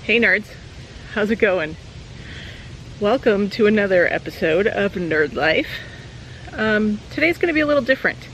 Hey nerds, how's it going? Welcome to another episode of Nerd Life. Today's going to be a little different.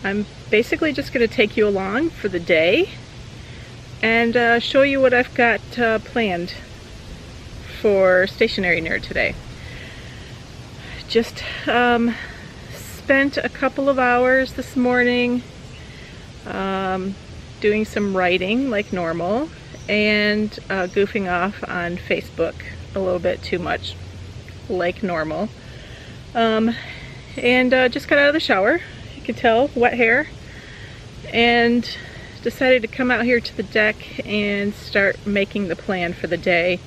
I'm basically just going to take you along for the day and show you what I've got planned for Stationery Nerd today. Just spent a couple of hours this morning doing some writing like normal and goofing off on Facebook a little bit too much like normal, and just got out of the shower. You can tell, wet hair, and decided to come out here to the deck and start making the plan for the day.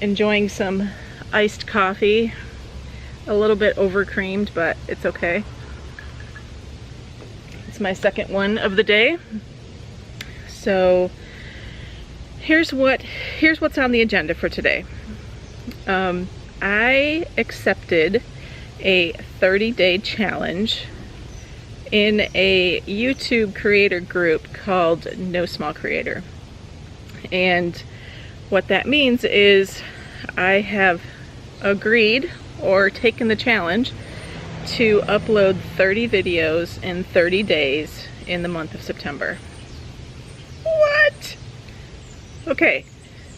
Enjoying some iced coffee, a little bit over creamed, but it's okay. It's my second one of the day. So here's what's on the agenda for today. I accepted a 30-day challenge in a YouTube creator group called No Small Creator. And what that means is I have agreed or taken the challenge to upload 30 videos in 30 days in the month of September. What? Okay,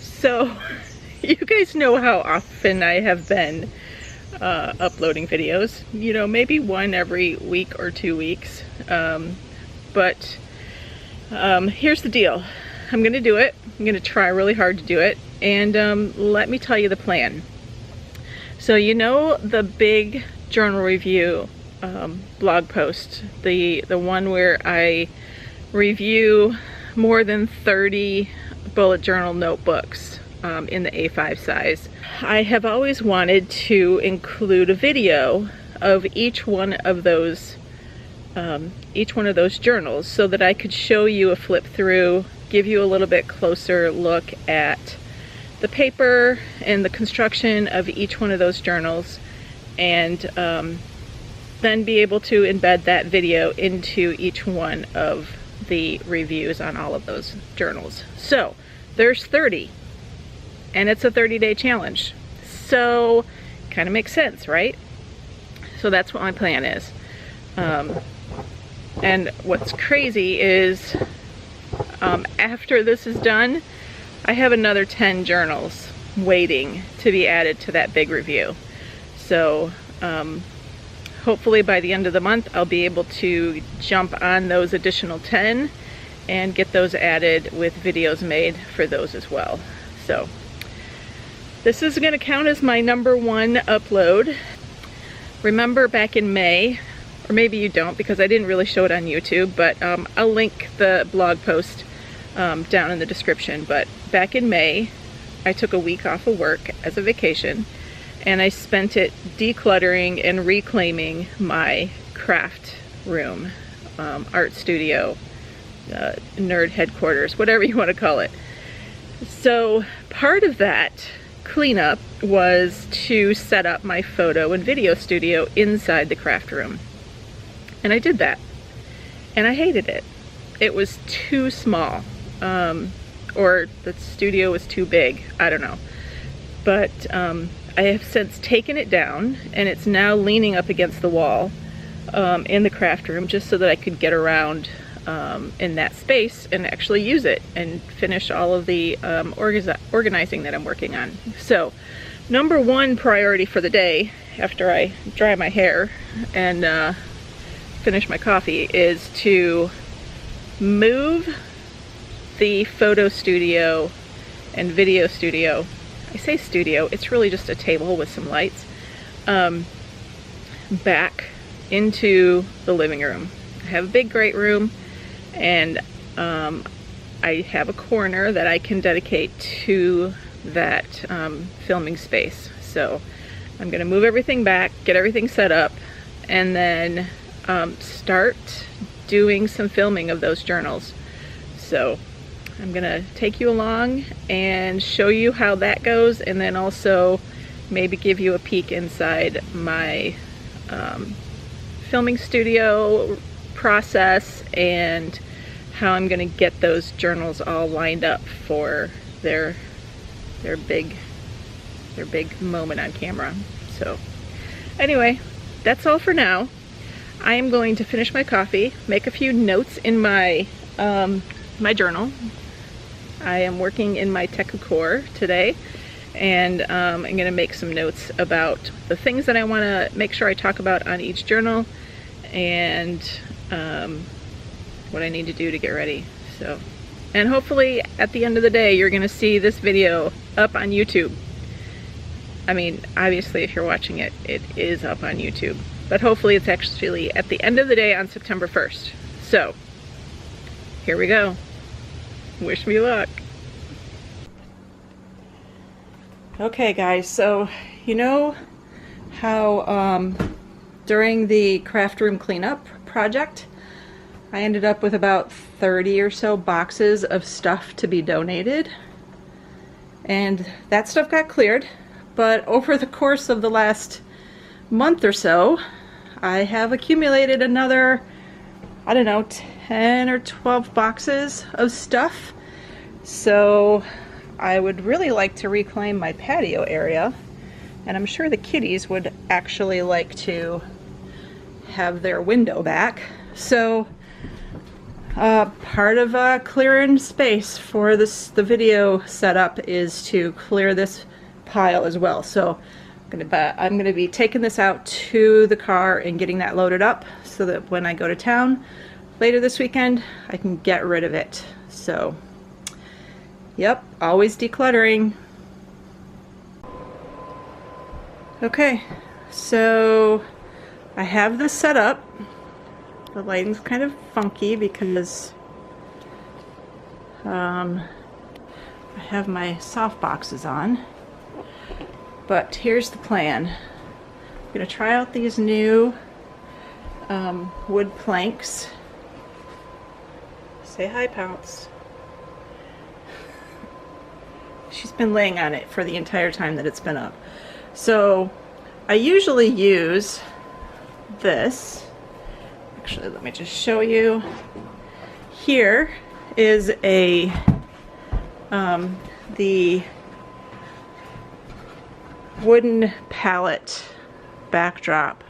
so you guys know how often I have been uploading videos. You know, maybe one every week or 2 weeks. But here's the deal. I'm gonna do it. I'm gonna try really hard to do it. And let me tell you the plan. So you know the big journal review blog post, the one where I review more than 30 bullet journal notebooks in the A5 size. I have always wanted to include a video of each one of those journals so that I could show you a flip through, give you a little bit closer look at the paper and the construction of each one of those journals, and then be able to embed that video into each one of the reviews on all of those journals. So there's 30, and it's a 30-day challenge, so kind of makes sense, right? So that's what my plan is. And what's crazy is after this is done, I have another 10 journals waiting to be added to that big review. So hopefully by the end of the month I'll be able to jump on those additional 10 and get those added with videos made for those as well. So this is going to count as my #1 upload. Remember back in May, or maybe you don't because I didn't really show it on YouTube, but I'll link the blog post down in the description. But back in May, I took a week off of work as a vacation, and I spent it decluttering and reclaiming my craft room, art studio, nerd headquarters, whatever you want to call it. So part of that cleanup was to set up my photo and video studio inside the craft room. And I did that. And I hated it. It was too small. Or the studio was too big. I don't know. But I have since taken it down, and it's now leaning up against the wall in the craft room, just so that I could get around in that space and actually use it and finish all of the organizing that I'm working on. So #1 priority for the day, after I dry my hair and finish my coffee, is to move the photo studio and video studio. I say studio, it's really just a table with some lights, back into the living room. I have a big great room, and I have a corner that I can dedicate to that filming space. So I'm gonna move everything back, get everything set up, and then start doing some filming of those journals. So I'm gonna take you along and show you how that goes, and then also maybe give you a peek inside my filming studio process and how I'm gonna get those journals all lined up for their big moment on camera. So anyway, that's all for now. I am going to finish my coffee, make a few notes in my my journal. I am working in my Core today, and I'm going to make some notes about the things that I want to make sure I talk about on each journal, and what I need to do to get ready. So, and hopefully at the end of the day you're going to see this video up on YouTube. I mean, obviously if you're watching it, it is up on YouTube, but hopefully it's actually at the end of the day on September 1st. So here we go. Wish me luck. Okay guys, so you know how during the craft room cleanup project I ended up with about 30 or so boxes of stuff to be donated, and that stuff got cleared. But over the course of the last month or so, I have accumulated another, I don't know, 10 or 12 boxes of stuff. So I would really like to reclaim my patio area, and I'm sure the kitties would actually like to have their window back. So part of clearing space for the video setup is to clear this pile as well. So I'm gonna be taking this out to the car and getting that loaded up so that when I go to town later this weekend I can get rid of it. So yep, always decluttering. Okay, so I have this set up. The lighting's kind of funky because I have my soft boxes on. But here's the plan. I'm going to try out these new wood planks. Say hi, Pounce. She's been laying on it for the entire time that it's been up. So I usually use this. Actually, let me just show you. Here is the wooden pallet backdrop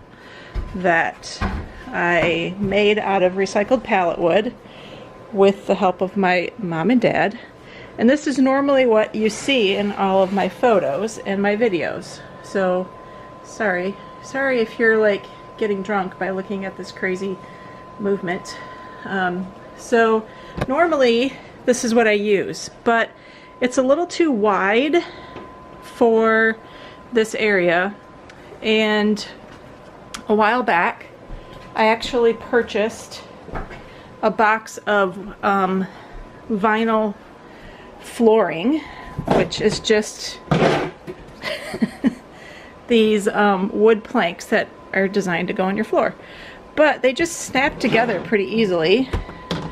that I made out of recycled pallet wood with the help of my mom and dad. And this is normally what you see in all of my photos and my videos. So sorry if you're like getting drunk by looking at this crazy movement. So normally this is what I use, but it's a little too wide for this area, and a while back I actually purchased a box of vinyl flooring, which is just these wood planks that are designed to go on your floor, but they just snap together pretty easily.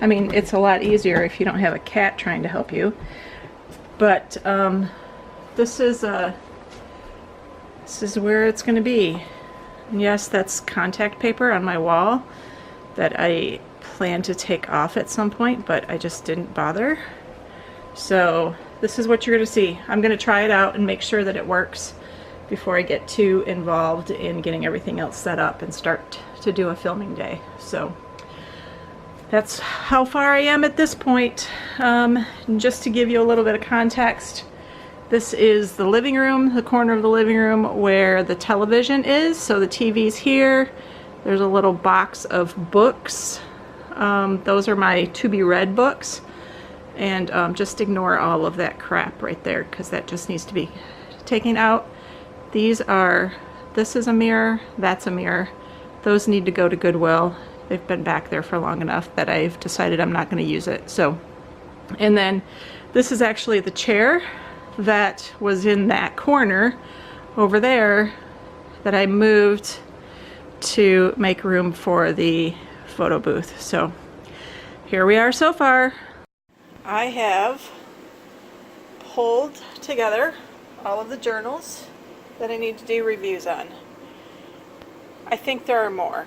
I mean, it's a lot easier if you don't have a cat trying to help you, but this is where it's going to be. And yes, that's contact paper on my wall that I plan to take off at some point, but I just didn't bother. So this is what you're going to see. I'm going to try it out and make sure that it works before I get too involved in getting everything else set up and start to do a filming day. So that's how far I am at this point. And just to give you a little bit of context, this is the living room, the corner of the living room where the television is. So the TV's here. There's a little box of books. Those are my to be read books. And just ignore all of that crap right there, because that just needs to be taken out. This is a mirror, that's a mirror. Those need to go to Goodwill. They've been back there for long enough that I've decided I'm not going to use it. So, and then this is actually the chair that was in that corner over there that I moved to make room for the photo booth. So here we are so far. I have pulled together all of the journals that I need to do reviews on. I think there are more.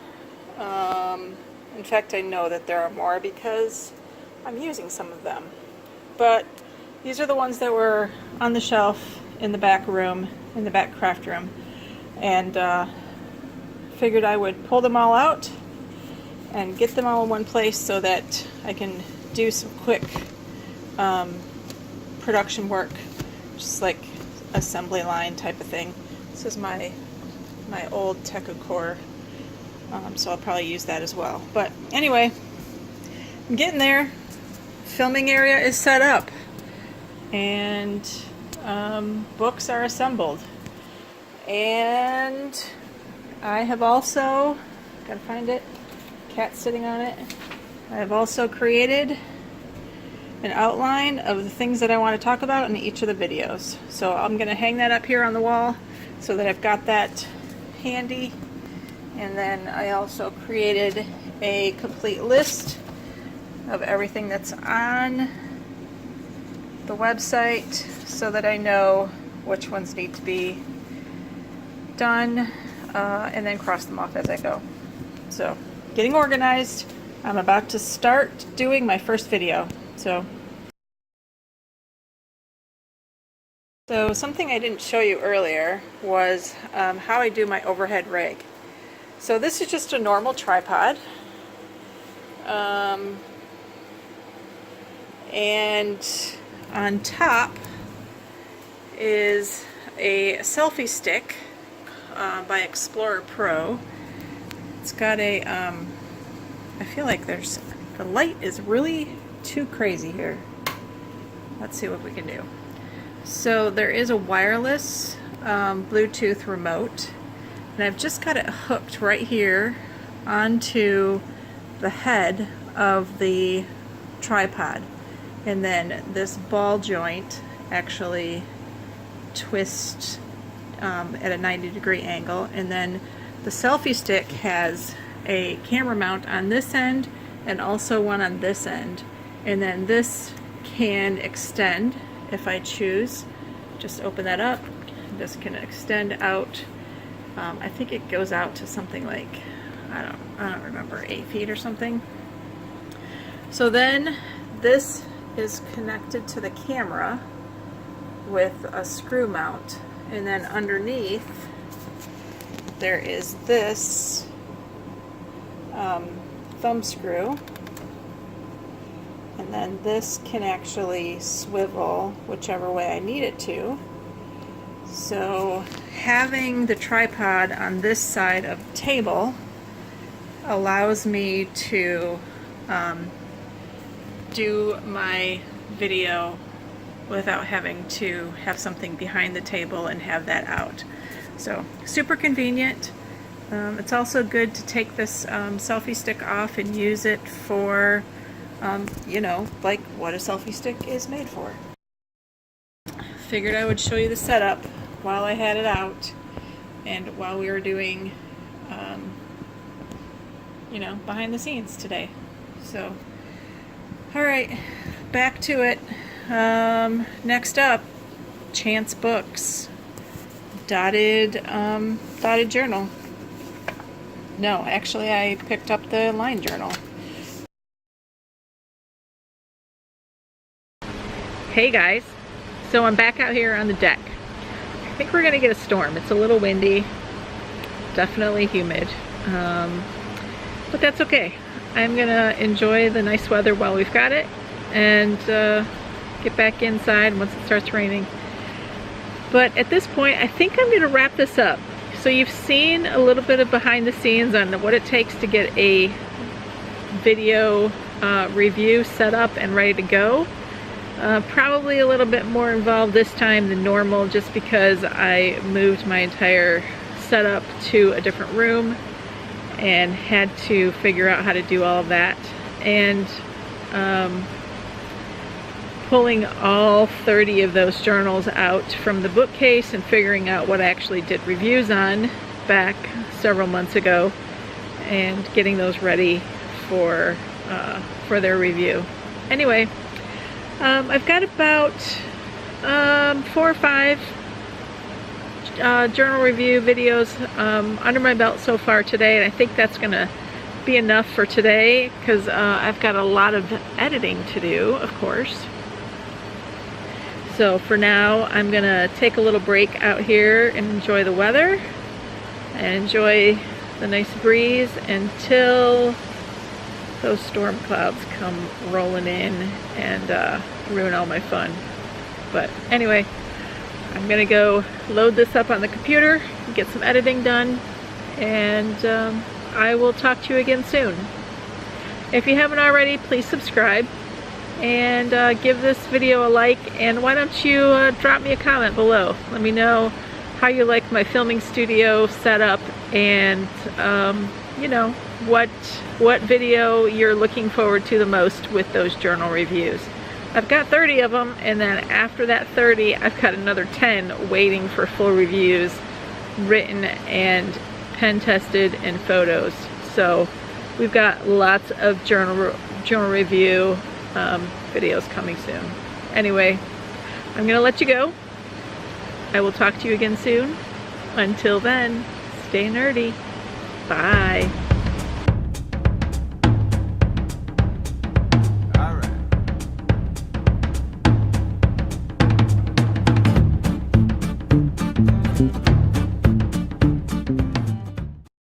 In fact, I know that there are more because I'm using some of them. But these are the ones that were on the shelf in the back room, in the back craft room, and figured I would pull them all out and get them all in one place so that I can do some quick production work, just like assembly line type of thing. This is my old Teku-Core, so I'll probably use that as well. But anyway, I'm getting there. Filming area is set up, and books are assembled, and I have also, gotta find it, cat sitting on it. I have also created an outline of the things that I want to talk about in each of the videos. So I'm going to hang that up here on the wall so that I've got that handy. And then I also created a complete list of everything that's on the website so that I know which ones need to be done, and then cross them off as I go. So getting organized. I'm about to start doing my first video. So something I didn't show you earlier was how I do my overhead rig. So this is just a normal tripod, and on top is a selfie stick by Explorer Pro. It's got a I feel like the light is really too crazy here. Let's see what we can do. So there is a wireless Bluetooth remote, and I've just got it hooked right here onto the head of the tripod, and then this ball joint actually twists at a 90-degree angle, and then the selfie stick has a camera mount on this end and also one on this end, and then this can extend if I choose. Just open that up. This can extend out. I think it goes out to something like, I don't remember, 8 feet or something. So then this is connected to the camera with a screw mount, and then underneath there is this thumb screw, and then this can actually swivel whichever way I need it to. So having the tripod on this side of the table allows me to do my video without having to have something behind the table and have that out. So super convenient. It's also good to take this selfie stick off and use it for, you know, like what a selfie stick is made for. Figured I would show you the setup while I had it out and while we were doing, you know, behind the scenes today. So, alright, back to it. Next up, Chance Books. Dotted journal. No, actually I picked up the line journal. Hey guys, so I'm back out here on the deck. I think we're gonna get a storm. It's a little windy, definitely humid, but that's okay. I'm gonna enjoy the nice weather while we've got it, and get back inside once it starts raining. But at this point, I think I'm gonna wrap this up. So you've seen a little bit of behind the scenes on what it takes to get a video review set up and ready to go. Probably a little bit more involved this time than normal, just because I moved my entire setup to a different room and had to figure out how to do all of that. And pulling all 30 of those journals out from the bookcase and figuring out what I actually did reviews on back several months ago and getting those ready for their review. Anyway, I've got about 4 or 5 journal review videos under my belt so far today, and I think that's gonna be enough for today because I've got a lot of editing to do, of course. So for now, I'm gonna take a little break out here and enjoy the weather and enjoy the nice breeze until those storm clouds come rolling in and ruin all my fun. But anyway, I'm gonna go load this up on the computer, get some editing done, and I will talk to you again soon. If you haven't already, please subscribe and give this video a like, and why don't you drop me a comment below. Let me know how you like my filming studio setup, and you know, what video you're looking forward to the most with those journal reviews. I've got 30 of them, and then after that 30 I've got another 10 waiting for full reviews, written and pen tested, and photos. So we've got lots of journal review videos coming soon. Anyway, I'm gonna let you go. I will talk to you again soon. Until then, stay nerdy. Bye.